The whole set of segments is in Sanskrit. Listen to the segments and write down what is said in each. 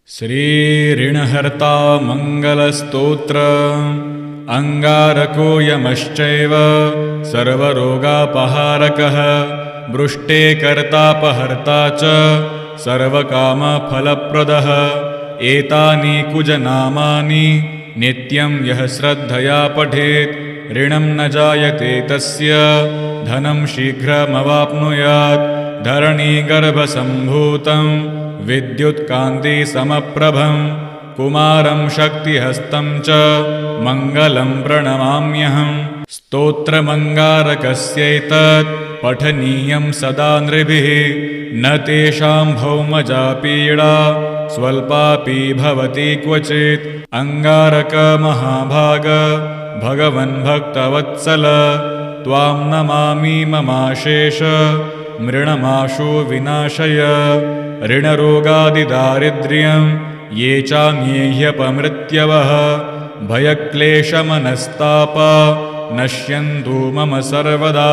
श्रीऋणहर्ता मङ्गलस्तोत्र अंगारको यमश्चैव सर्वरोगापहारकः वृष्टे कर्तापहर्ता च सर्वकामफलप्रदः एतानि कुजनामानि नित्यं यः श्रद्धया पठेत् ऋणं न जायते तस्य धनं शीघ्रमवाप्नुयात् धरणीगर्भसम्भूतं विद्युत्कान्तिसमप्रभं कुमारं शक्तिहस्तं च मङ्गलं प्रणमाम्यहं स्तोत्रमङ्गारकस्यैतत् पठनीयं सदा नृभिः न तेषां भौमजा पीडा स्वल्पापि भवति क्वचित् अंगारकमहाभाग भगवन्भक्तवत्सल त्वां नमामि ममाशेष मृणमाशु विनाशय ऋणरोगादिदारिद्र्यं ये चान्येह्यपमृत्यवः भयक्लेशमनस्तापा नश्यन्तु मम सर्वदा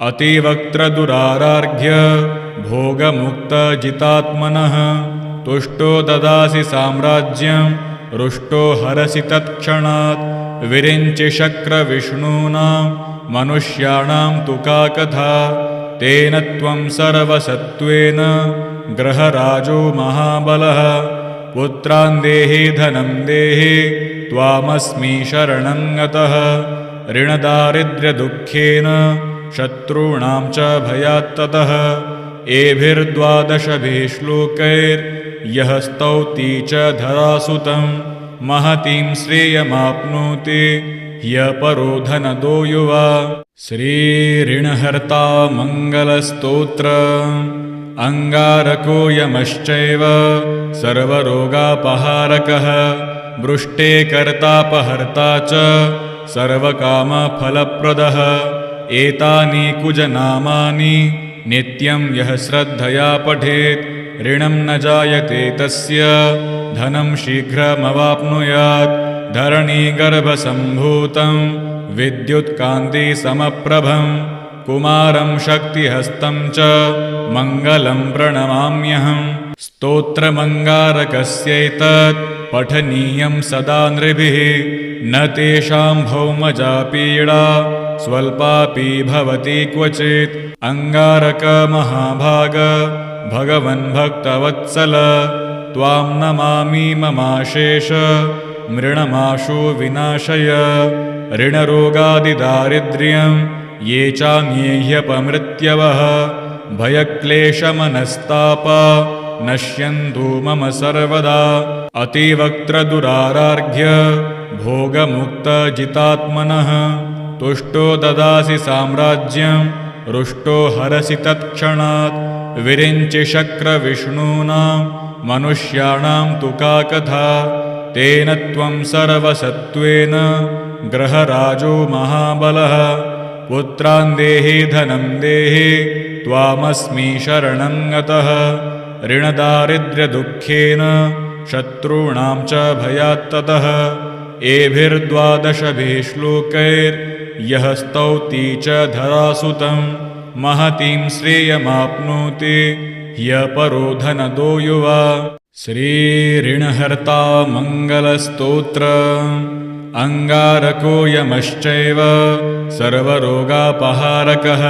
अतिवक्त्रदुरारार्घ्य भोगमुक्तजितात्मनः तुष्टो ददासि साम्राज्यं रुष्टो हरसि तत्क्षणात् विरिञ्चि शक्रविष्णूनां मनुष्याणां तु का कथा तेन त्वं सर्वसत्त्वेन ग्रहराजो महाबलः पुत्रान् देहि धनं देहि त्वामस्मि शरणं गतः ऋणदारिद्र्यदुःखेन शत्रूणां च भयात्ततः एभिर्द्वादशभिः श्लोकैर्यः स्तौति च धरासुतं महतीं श्रेयमाप्नोति ह्यपरो धनदो युवा श्रीऋणहर्ता मङ्गलस्तोत्र अंगारको यमश्चैव सर्वरोगापहारकः वृष्टे कर्तापहर्ता च सर्वकामफलप्रदः एतानि कुजनामानि नित्यं यः श्रद्धया पठेत् ऋणं न जायते तस्य धनं शीघ्रमवाप्नुयात् धरणीगर्भसम्भूतं विद्युत्कान्तिसमप्रभं कुमारं शक्तिहस्तं च मङ्गलं प्रणमाम्यहं स्तोत्रमङ्गारकस्यैतत् पठनीयं सदा नृभिः न तेषां भौमजा पीडा स्वल्पापि भवति क्वचित् अंगारकमहाभाग भगवन्भक्तवत्सल त्वां नमामि ममाशेष मृणमाशु विनाशय ऋणरोगादिदारिद्र्यं ये चान्येह्यपमृत्यवः भयक्लेशमनस्तापा नश्यन्तु मम सर्वदा अतिवक्त्रदुरारार्घ्य भोगमुक्तजितात्मनः तुष्टो ददासि साम्राज्यं रुष्टो हरसि तत्क्षणात् विरिञ्चि शक्रविष्णूनां मनुष्याणां तु का कथा तेन त्वं सर्वसत्त्वेन ग्रहराजो महाबलः पुत्रान् देहि धनं देहि त्वामस्मि शरणं गतः ऋणदारिद्र्यदुःखेन शत्रूणां च भयात्ततः एभिर्द्वादशभिः श्लोकैर्यः स्तौति च धरासुतं महतीं श्रेयमाप्नोति ह्यपरो धनदो युवा श्रीऋणहर्ता मङ्गलस्तोत्र अंगारको यमश्चैव सर्वरोगापहारकः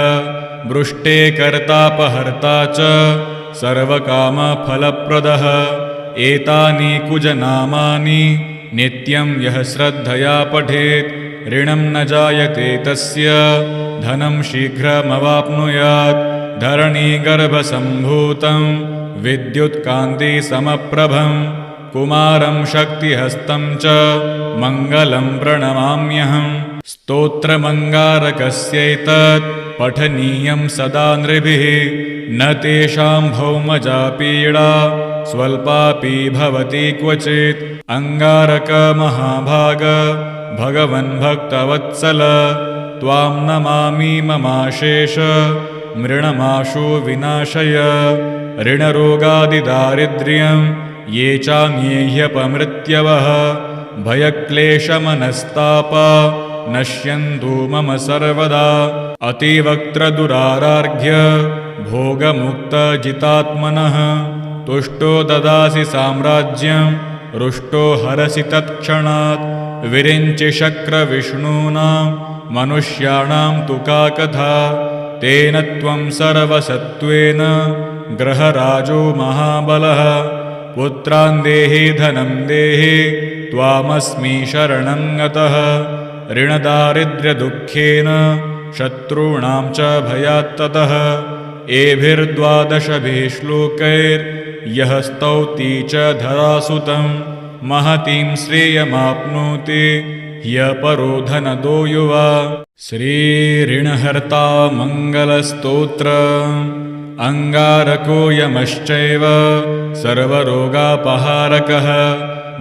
वृष्टे कर्तापहर्ता च सर्वकामफलप्रदः एतानि कुजनामानि नित्यं यः श्रद्धया पठेत् ऋणं न जायते तस्य धनं शीघ्रमवाप्नुयात् धरणीगर्भसम्भूतं विद्युत्कान्तिसमप्रभं कुमारं शक्तिहस्तं च मङ्गलं प्रणमाम्यहं स्तोत्रमङ्गारकस्यैतत् पठनीयं सदा नृभिः न तेषां भौमजा पीडा स्वल्पापि भवति क्वचित् अंगारकमहाभाग भगवन्भक्तवत्सल त्वां नमामि ममाशेष मृणमाशु विनाशय ऋणरोगादिदारिद्र्यं ये चान्येह्यपमृत्यवः भयक्लेशमनस्तापा नश्यन्तु मम सर्वदा अतिवक्त्रदुरारार्घ्य भोगमुक्तजितात्मनः तुष्टो ददासि साम्राज्यं रुष्टो हरसि तत्क्षणात् विरिञ्चि शक्रविष्णूनां मनुष्याणां तु का कथा तेन त्वं सर्वसत्त्वेन ग्रहराजो महाबलः पुत्रान् देहि धनं देहि त्वामस्मि शरणं गतः ऋणदारिद्र्यदुःखेन शत्रूणां च भयात्ततः एभिर्द्वादशभिः श्लोकैर्यः स्तौति च धरासुतं महतीं श्रेयमाप्नोति ह्यपरो धनदो युवा। श्रीऋणहर्ता मङ्गलस्तोत्र अंगारको यमश्चैव सर्वरोगापहारकः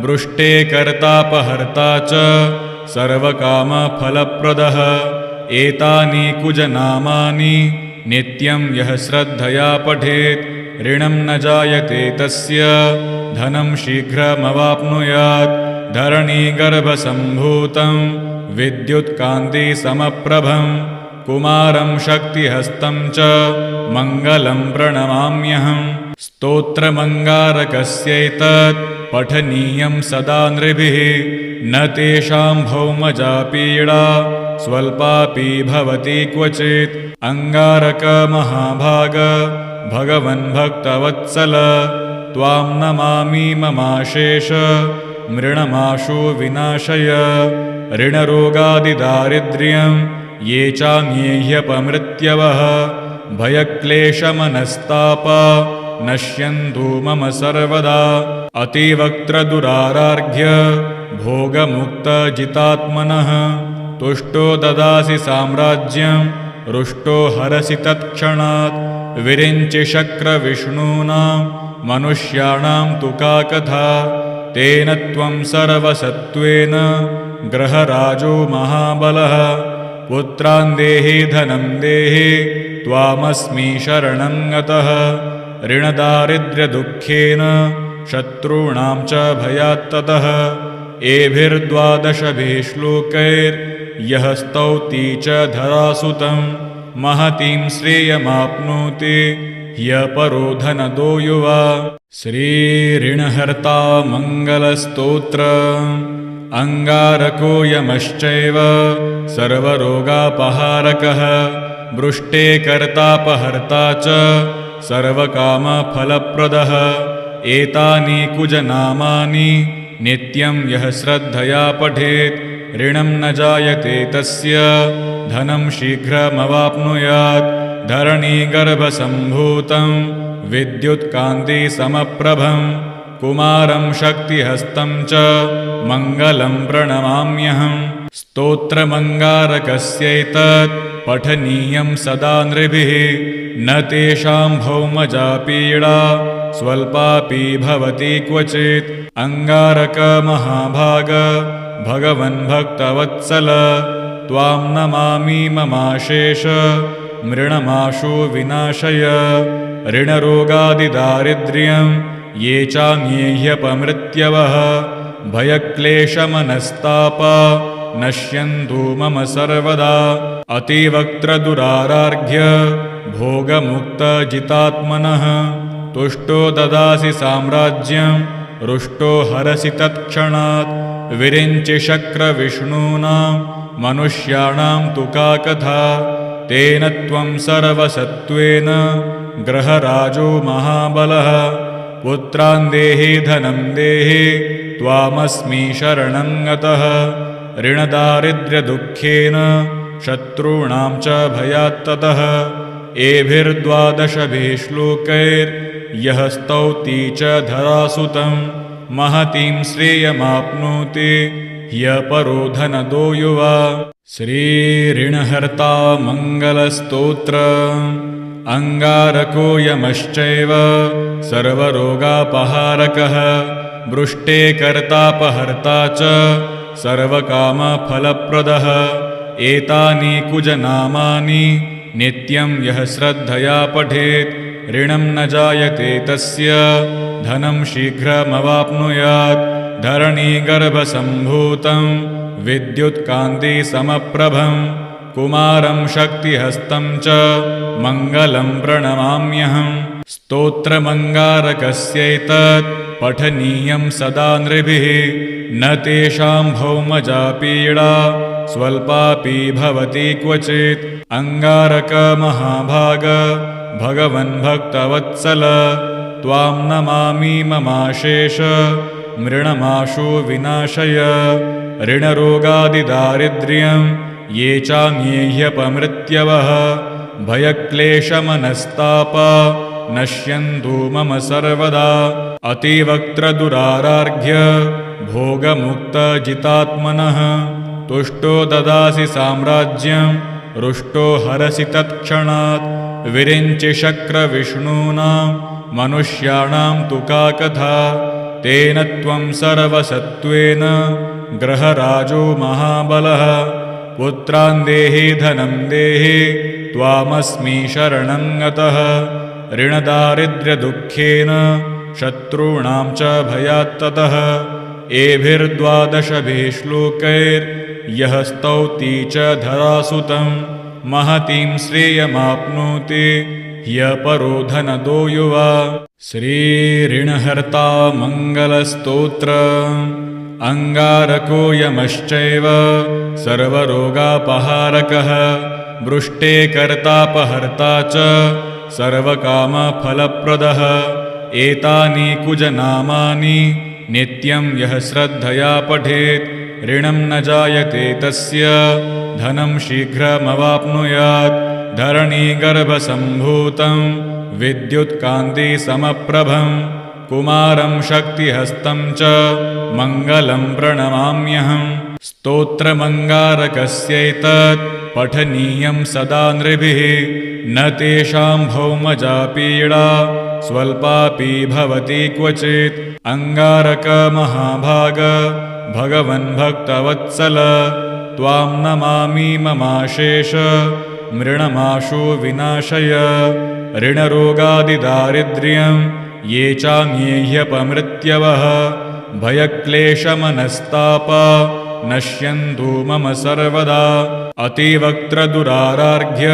वृष्टे कर्तापहर्ता च सर्वकामफलप्रदः एतानि कुजनामानि नित्यं यः श्रद्धया पठेत् ऋणं न जायते तस्य धनं शीघ्रमवाप्नुयात् धरणीगर्भसम्भूतं विद्युत्कान्तिसमप्रभं कुमारं शक्तिहस्तं च मङ्गलं प्रणमाम्यहम् स्तोत्रमङ्गारकस्यैतत् पठनीयं सदा नृभिः न तेषां भौमजा पीडा स्वल्पापि भवति क्वचित् अंगारक महाभाग भगवन् भक्तवत्सल त्वां नमामि ममाशेष मृणमाशु विनाशय ऋणरोगादिदारिद्र्यं ये चान्येह्यपमृत्यवः भयक्लेशमनस्तापा नश्यन्तु मम सर्वदा अतिवक्त्रदुरारार्घ्य भोगमुक्तजितात्मनः तुष्टो ददासि साम्राज्यं रुष्टो हरसि तत्क्षणात् विरिञ्चि शक्रविष्णूनां मनुष्याणां तु का कथा तेन त्वं सर्वसत्त्वेन ग्रहराजो महाबलः पुत्रान् देहि धनं देहि त्वामस्मि शरणं गतः ऋणदारिद्र्यदुःखेन शत्रूणां च भयात्ततः एभिर्द्वादशभिः श्लोकैर्यः स्तौति च धरासुतं महतीं श्रेयमाप्नोति ह्यपरो धनदो युवा। श्रीऋणहर्ता मङ्गलस्तोत्र अंगारको यमश्चैव सर्वरोगापहारकः वृष्टे कर्तापहर्ता च सर्वकामफलप्रदः एतानि कुजनामानि नित्यं यः श्रद्धया पठेत् ऋणं न जायते तस्य धनं शीघ्रमवाप्नुयात् धरणीगर्भसम्भूतं विद्युत्कान्तिसमप्रभं कुमारं शक्तिहस्तं च मङ्गलं प्रणमाम्यहम् स्तोत्रमङ्गारकस्यैतत् पठनीयं सदा नृभिः न तेषां भौमजा पीडा स्वल्पापि भवति क्वचित् अंगारक महाभाग भगवन् भक्तवत्सल त्वां नमामि ममाशेष मृणमाशु विनाशय ऋणरोगादिदारिद्र्यं ये चान्येह्यपमृत्यवः भयक्लेशमनस्तापा नश्यन्तु मम सर्वदा अतिवक्त्रदुरारार्घ्य भोगमुक्तजितात्मनः तुष्टो ददासि साम्राज्यं रुष्टो हरसि तत्क्षणात् विरिञ्चि शक्रविष्णूनां मनुष्याणां तु का कथा तेन त्वं सर्वसत्त्वेन ग्रहराजो महाबलः पुत्रान् देहि धनं देहि त्वामस्मि शरणं गतः ऋणदारिद्र्यदुःखेन शत्रूणां च भयात्ततः एभिर्द्वादशभिः श्लोकैर्यः स्तौति च धरासुतं महतीं श्रेयमाप्नोति ह्यपरो धनदो युवा। श्रीऋणहर्ता मङ्गलस्तोत्र अंगारको यमश्चैव सर्वरोगापहारकः वृष्टे कर्तापहर्ता च सर्वकामफलप्रदः एतानि कुजनामानि नित्यं यः श्रद्धया पठेत् ऋणं न जायते तस्य धनं शीघ्रमवाप्नुयात् धरणीगर्भसम्भूतं विद्युत्कान्तिसमप्रभं कुमारं शक्तिहस्तं च मङ्गलं प्रणमाम्यहम् स्तोत्रमङ्गारकस्यैतत् पठनीयं सदा नृभिः न तेषां भौमजा पीडा स्वल्पापि भवति क्वचित्। अङ्गारक महाभाग भगवन् भक्तवत्सल त्वां नमामि ममाशेष मृणमाशु विनाशय। ऋणरोगादिदारिद्र्यं ये चान्येह्यपमृत्यवः भयक्लेशमनस्तापा नश्यन्तु मम सर्वदा। अतिवक्त्रदुरारार्घ्य भोगमुक्तजितात्मनः तुष्टो ददासि साम्राज्यं रुष्टो हरसि तत्क्षणात्। विरिञ्चि शक्रविष्णूनां मनुष्याणां तु का कथा तेन त्वं सर्वसत्त्वेन ग्रहराजो महाबलः। पुत्रान् देहि धनं देहि त्वामस्मि शरणं गतः। ऋणदारिद्र्यदुःखेन शत्रूणां च भयात्ततः। एभिर्द्वादशभिः श्लोकैर्यः स्तौति च धरासुतं महतीं श्रेयमाप्नोति ह्यपरो धनदो युवा। श्रीऋणहर्ता मङ्गलस्तोत्र। अङ्गारको यमश्चैव सर्वरोगापहारकः वृष्टे कर्तापहर्ता च सर्वकामफलप्रदः। एतानि कुजनामानि नित्यं यः श्रद्धया पठेत् ऋणं न जायते तस्य धनं शीघ्रमवाप्नुयात्। धरणीगर्भसम्भूतं विद्युत्कान्तिसमप्रभं कुमारं शक्तिहस्तं च मङ्गलं प्रणमाम्यहम्। स्तोत्रमङ्गारकस्यैतत् पठनीयं सदा नृभिः न तेषां भौमजा पीडा स्वल्पापि भवति क्वचित्। अङ्गारक महाभाग भगवन् भक्तवत्सल त्वां नमामि ममाशेष मृणमाशु विनाशय। ऋणरोगादिदारिद्र्यं ये चान्येह्यपमृत्यवः भयक्लेशमनस्तापा नश्यन्तु मम सर्वदा। अतिवक्त्रदुरारार्घ्य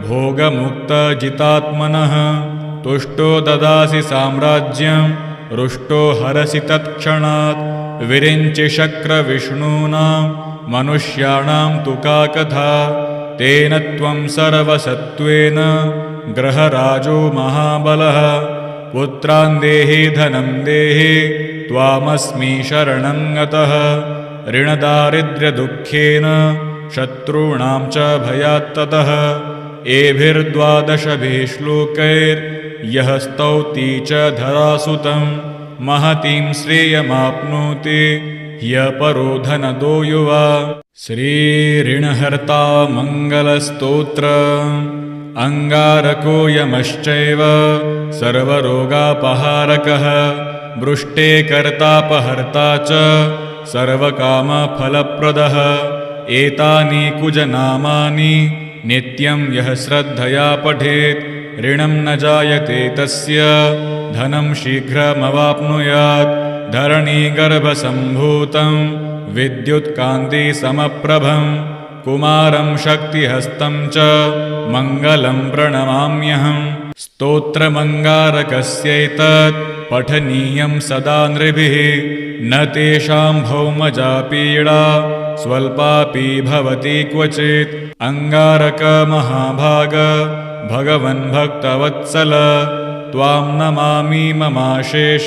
भोगमुक्तजितात्मनः तुष्टो ददासि साम्राज्यं रुष्टो हरसि तत्क्षणात्। विरिञ्चि शक्रविष्णूनां मनुष्याणां तु का कथा तेन त्वं सर्वसत्त्वेन ग्रहराजो महाबलः। पुत्रान् देहि धनं देहि त्वामस्मि शरणं गतः। ऋणदारिद्र्यदुःखेन शत्रूणां च भयात्ततः। एभिर्द्वादशभिः श्लोकैर्यः स्तौति च धरासुतं महतीं श्रेयमाप्नोति ह्यपरो धनदो युवा। श्रीऋणहर्ता मङ्गलस्तोत्र। अङ्गारको यमश्चैव सर्वरोगापहारकः वृष्टे कर्तापहर्ता च सर्वकामफलप्रदः। एतानि कुजनामानि नित्यं यः श्रद्धया पठेत् ऋणं न जायते तस्य धनं शीघ्रमवाप्नुयात्। धरणीगर्भसम्भूतं विद्युत्कान्तिसमप्रभं कुमारं शक्तिहस्तं च मङ्गलं प्रणमाम्यहम्। स्तोत्रमङ्गारकस्यैतत् पठनीयं सदा नृभिः न तेषां भौमजा पीडा स्वल्पापि भवति क्वचित्। अङ्गारक महाभाग भगवन् भक्तवत्सल त्वां नमामि ममाशेष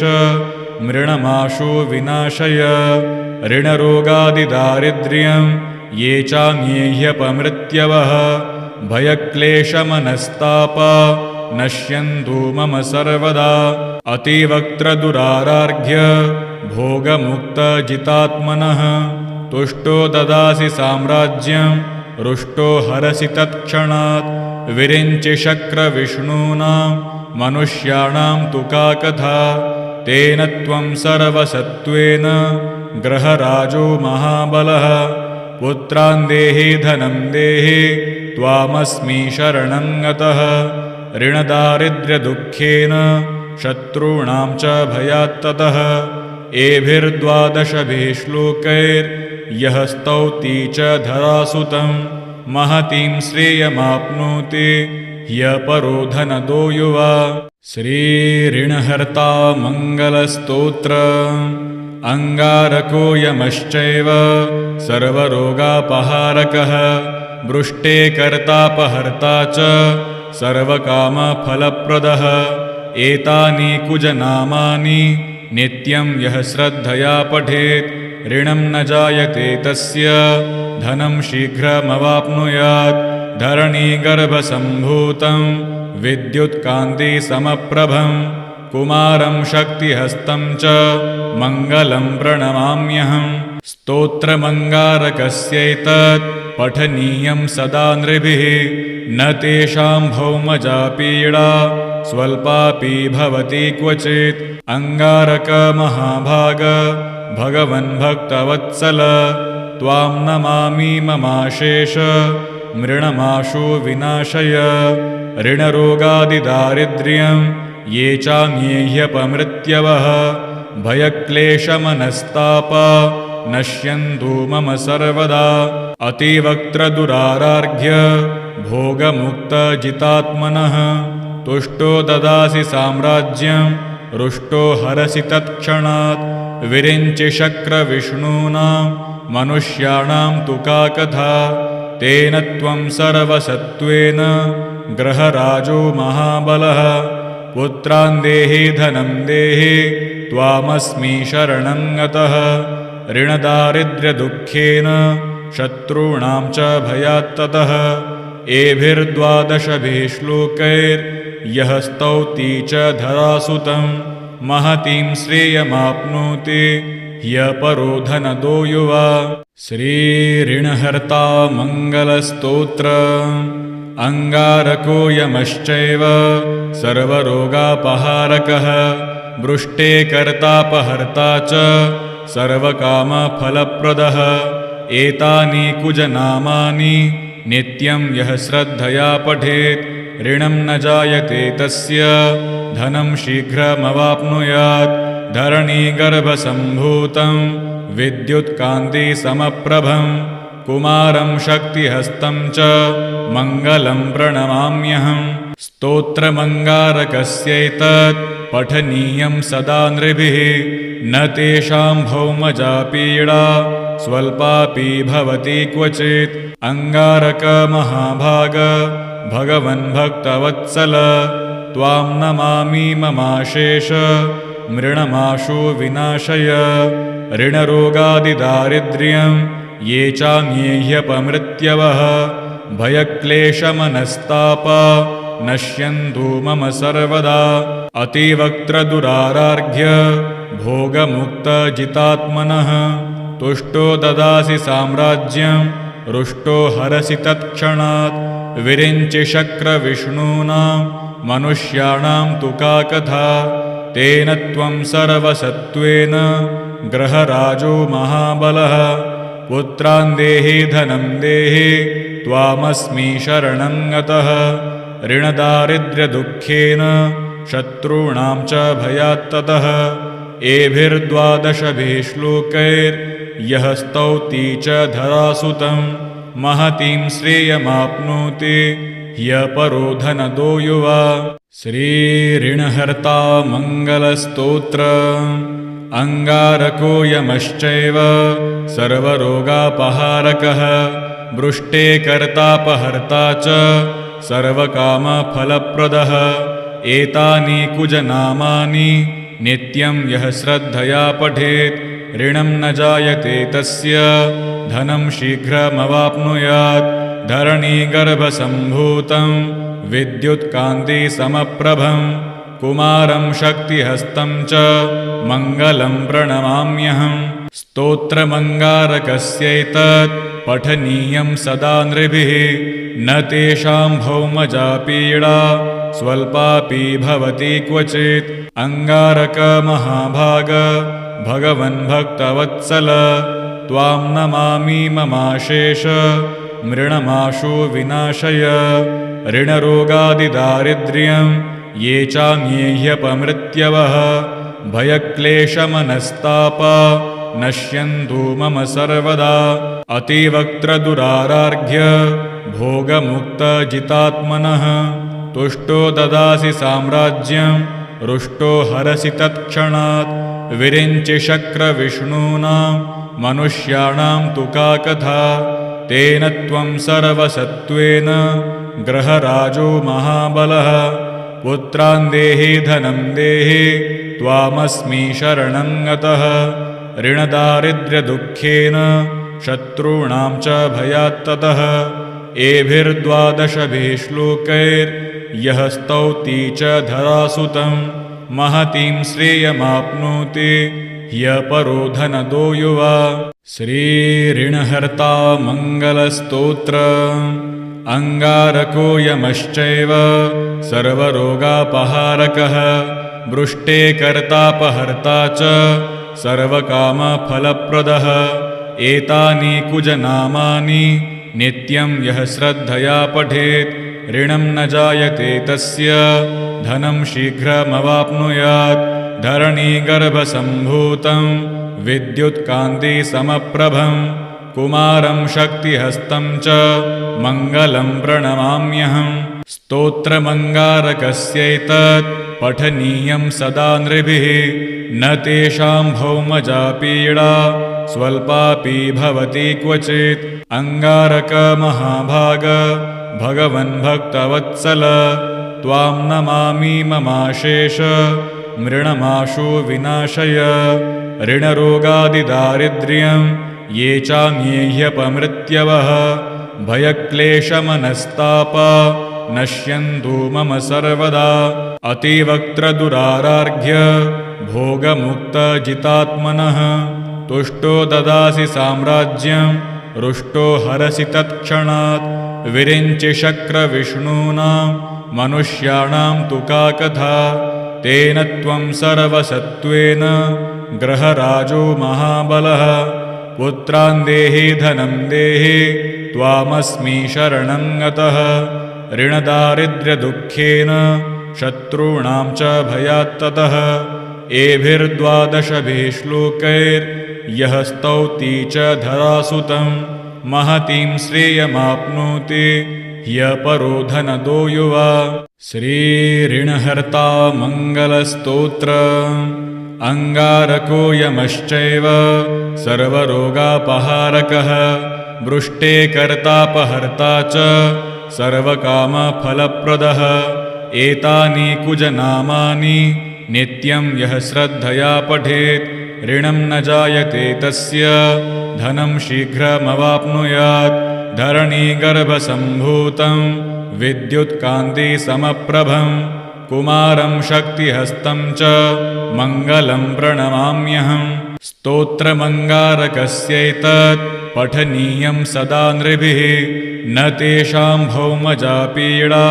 मृणमाशु विनाशय। ऋणरोगादिदारिद्र्यं ये चान्येह्यपमृत्यवः भयक्लेशमनस्तापा नश्यन्तु मम सर्वदा। अतिवक्त्रदुरारार्घ्य भोगमुक्तजितात्मनः तुष्टो ददासि साम्राज्यं रुष्टो हरसि तत्क्षणात्। विरिञ्चि शक्रविष्णूनां मनुष्याणां तु का कथा तेन त्वं सर्वसत्त्वेन ग्रहराजो महाबलः। पुत्रान् देहि धनं देहि त्वामस्मि शरणं गतः। ऋणदारिद्र्यदुःखेन शत्रूणां च भयात्ततः। एभिर्द्वादशभिः श्लोकैर्यः स्तौति च धरासुतं महतीं श्रेयमाप्नोति ह्यपरो धनदो युवा। श्रीऋणहर्ता मङ्गलस्तोत्र अंगारको यमश्चैव सर्वरोगापहारकः वृष्टे कर्तापहर्ता च सर्वकामफलप्रदः एतानि कुजनामानि नित्यं यः श्रद्धया पठेत् ऋणं न जायते तस्य धनं शीघ्रमवाप्नुयात् धरणीगर्भसम्भूतं विद्युत्कान्तिसमप्रभं कुमारं शक्तिहस्तं च मङ्गलं प्रणमाम्यहम् स्तोत्रमङ्गारकस्यैतत् पठनीयं सदा नृभिः न तेषां भौमजा पीडा स्वल्पापि भवति क्वचित् अंगारकमहाभाग भगवन्भक्तवत्सल त्वां नमामि ममाशेष मृणमाशु विनाशय ऋणरोगादिदारिद्र्यं ये चान्येह्यपमृत्यवः भयक्लेशमनस्तापा नश्यन्तु मम सर्वदा अतिवक्त्रदुरारार्घ्य भोगमुक्तजितात्मनः तुष्टो ददासि साम्राज्यं रुष्टो हरसि तत्क्षणात् विरिञ्चि शक्रविष्णूनां मनुष्याणां तु का कथा तेन त्वं सर्वसत्त्वेन ग्रहराजो महाबलः पुत्रान् देहि धनं देहि त्वामस्मि शरणं गतः ऋणदारिद्र्यदुःखेन शत्रूणां च भयात्ततः एभिर्द्वादशभिः श्लोकैर्यः स्तौति च धरासुतं महतीं श्रेयमाप्नोति ह्यपरो धनदो युवा श्रीऋणहर्ता मङ्गलस्तोत्र अंगारको यमश्चैव सर्वरोगापहारकः वृष्टे कर्तापहर्ता च सर्वकामफलप्रदः एतानि कुजनामानि नित्यं यः श्रद्धया पठेत् ऋणं न जायते तस्य धनं शीघ्रमवाप्नुयात् धरणीगर्भसम्भूतं विद्युत्कान्तिसमप्रभं कुमारं शक्तिहस्तं च मङ्गलं प्रणमाम्यहम् स्तोत्रमङ्गारकस्यैतत् पठनीयं सदा नृभिः न तेषां भौमजा पीडा स्वल्पापि भवति क्वचित् अंगारकमहाभाग भगवन्भक्तवत्सल त्वां नमामि ममाशेष मृणमाशु विनाशय ऋणरोगादिदारिद्र्यं ये चान्येह्यपमृत्यवः भयक्लेशमनस्तापा नश्यन्तु मम सर्वदा अतिवक्त्रदुरारार्घ्य भोगमुक्तजितात्मनः तुष्टो ददासि साम्राज्यं रुष्टो हरसि तत्क्षणात् विरिञ्चि शक्रविष्णूनां मनुष्याणां तु का कथा तेन त्वं सर्वसत्त्वेन ग्रहराजो महाबलः पुत्रान् देहि धनं देहि त्वामस्मि शरणं गतः ऋणदारिद्र्यदुःखेन शत्रूणां च भयात्ततः एभिर्द्वादशभिः श्लोकैर्यः स्तौति च धरासुतं महतीं श्रेयमाप्नोति ह्यपरो धनदो युवा श्रीऋणहर्ता मङ्गलस्तोत्र अंगारको यमश्चैव सर्वरोगापहारकः वृष्टे कर्तापहर्ता च सर्वकामफलप्रदः एतानि कुजनामानि नित्यं यः श्रद्धया पठेत् ऋणं न जायते तस्य धनं शीघ्रमवाप्नुयात् धरणीगर्भसम्भूतं विद्युत्कान्तिसमप्रभं कुमारं शक्तिहस्तं च मङ्गलं प्रणमाम्यहम् स्तोत्रमङ्गारकस्यैतत् पठनीयं सदा नृभिः न तेषां भौमजा पीडा स्वल्पापि भवति क्वचित् अंगारकमहाभाग भगवन्भक्तवत्सल त्वां नमामि ममाशेष मृणमाशु विनाशय ऋणरोगादिदारिद्र्यं ये चान्येह्यपमृत्यवः भयक्लेशमनस्तापा नश्यन्तु मम सर्वदा अतिवक्त्रदुरारार्घ्य भोगमुक्तजितात्मनः तुष्टो ददासि साम्राज्यं रुष्टो हरसि तत्क्षणात् विरिञ्चि शक्रविष्णूनां मनुष्याणां तु का कथा तेन त्वं सर्वसत्त्वेन ग्रहराजो महाबलः पुत्रान् देहि धनं देहि त्वामस्मि शरणं गतः ऋणदारिद्र्यदुःखेन शत्रूणां च भयात्ततः एभिर्द्वादशभिः श्लोकैर्यः स्तौति च धरासुतं महतीं श्रेयमाप्नोति ह्यपरो धनदो युवा। श्रीऋणहर्ता मङ्गलस्तोत्र अंगारको यमश्चैव सर्वरोगापहारकः वृष्टे कर्तापहर्ता च सर्वकामफलप्रदः एतानि कुजनामानि नित्यं यः श्रद्धया पठेत् ऋणं न जायते तस्य धनं शीघ्रमवाप्नुयात् धरणीगर्भसम्भूतं विद्युत्कान्तिसमप्रभं कुमारं शक्तिहस्तं च मङ्गलं प्रणमाम्यहं स्तोत्रमङ्गारकस्यैतत् पठनीयं सदा नृभिः न तेषां भौमजा पीडा स्वल्पापि भवति क्वचित् अंगारकमहाभाग भगवन्भक्तवत्सल त्वां नमामि ममाशेष मृणमाशु विनाशय ऋणरोगादिदारिद्र्यं ये चान्येह्यपमृत्यवः भयक्लेशमनस्तापा नश्यन्तु मम सर्वदा अतिवक्त्रदुरारार्घ्य भोगमुक्तजितात्मनः तुष्टो ददासि साम्राज्यं रुष्टो हरसि तत्क्षणात् विरिञ्चि शक्रविष्णूनां मनुष्याणां तु का कथा तेन त्वं सर्वसत्त्वेन ग्रहराजो महाबलः पुत्रान् देहि धनं देहि त्वामस्मि शरणं गतः ऋणदारिद्र्यदुःखेन शत्रूणां च भयात्ततः एभिर्द्वादशभिः श्लोकैर्यः स्तौति च धरासुतं महतीं श्रेयमाप्नोति ह्यपरो धनदो युवा। श्रीऋणहर्ता मङ्गलस्तोत्र अंगारको यमश्चैव सर्वरोगापहारकः वृष्टे कर्तापहर्ता च सर्वकामफलप्रदः एतानि कुजनामानि नित्यं यः श्रद्धया पठेत् ऋणं न जायते तस्य धनं शीघ्रमवाप्नुयात् धरणीगर्भसम्भूतं विद्युत्कान्तिसमप्रभं कुमारं शक्तिहस्तं च मङ्गलं प्रणमाम्यहं स्तोत्रमङ्गारकस्यैतत् पठनीयं सदा नृभिः न तेषां भौमजा पीडा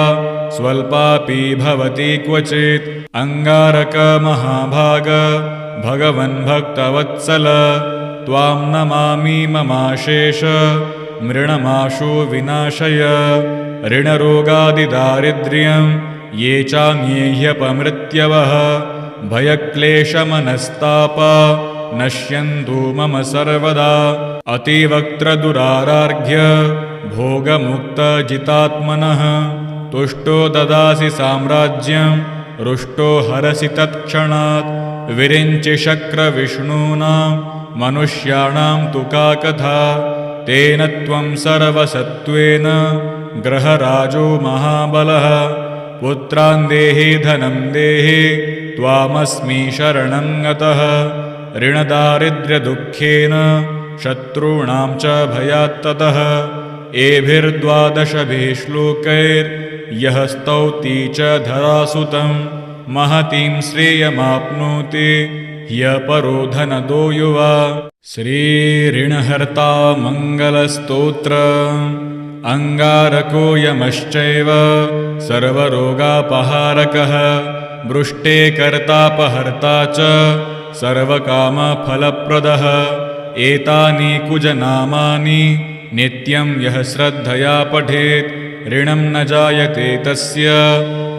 स्वल्पापि भवति क्वचित् अंगारकमहाभाग भगवन्भक्तवत्सल त्वां नमामि ममाशेष मृणमाशु विनाशय ऋणरोगादिदारिद्र्यं ये चान्येह्यपमृत्यवः भयक्लेशमनस्तापा नश्यन्तु मम सर्वदा अतिवक्त्रदुरारार्घ्य भोगमुक्तजितात्मनः तुष्टो ददासि साम्राज्यं रुष्टो हरसि तत्क्षणात् विरिञ्चि शक्रविष्णूनां मनुष्याणां तु का कथा तेन त्वं सर्वसत्त्वेन ग्रहराजो महाबलः पुत्रान् देहि धनं देहि त्वामस्मि शरणं गतः ऋणदारिद्र्यदुःखेन शत्रूणां च भयात्ततः एभिर्द्वादशभिः श्लोकैर्यः स्तौति च धरासुतं महतीं श्रेयमाप्नोति ह्यपरो धनदो युवा। श्रीऋणहर्ता मङ्गलस्तोत्र अंगारको यमश्चैव सर्वरोगापहारकः वृष्टे कर्तापहर्ता च सर्वकामफलप्रदः एतानि कुजनामानि नित्यं यः श्रद्धया पठेत् ऋणं न जायते तस्य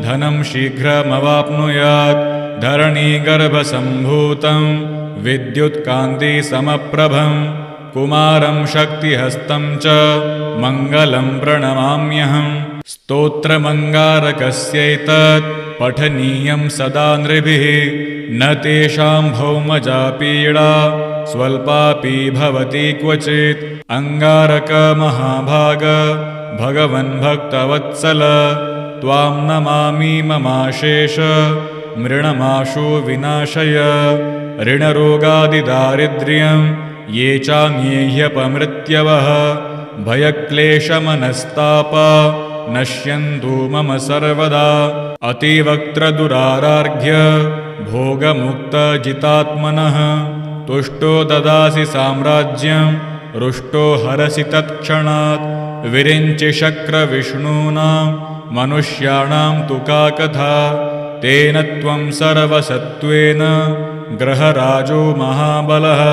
धनं शीघ्रमवाप्नुयात् धरणीगर्भसम्भूतं विद्युत्कान्तिसमप्रभं कुमारं शक्तिहस्तं च मङ्गलं प्रणमाम्यहं स्तोत्रमङ्गारकस्यैतत् पठनीयं सदा नृभिः न तेषां भौमजा पीडा स्वल्पापि भवति क्वचित् अङ्गारकमहाभाग भगवन् भक्तवत्सल त्वां नमामि ममाशेष मृणमाशु विनाशय ऋणरोगादिदारिद्र्यं ये चान्येह्यपमृत्यवः भयक्लेशमनस्तापा नश्यन्तु मम सर्वदा अतिवक्त्रदुरारार्घ्य भोगमुक्तजितात्मनः तुष्टो ददासि साम्राज्यं रुष्टो हरसि तत्क्षणात् विरिञ्चि शक्रविष्णूनां मनुष्याणां तु का कथा तेन त्वं सर्वसत्त्वेन ग्रहराजो महाबलः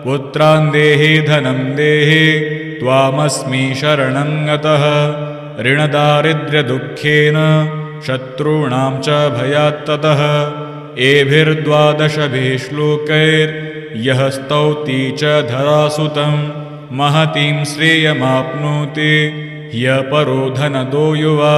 पुत्रान् देहि धनं देहि त्वामस्मि शरणं गतः ऋणदारिद्र्यदुःखेन शत्रूणां च भयात्ततः एभिर्द्वादशभिः श्लोकैर्यः स्तौति च धरासुतं महतीं श्रेयमाप्नोति ह्यपरो धनदो युवा।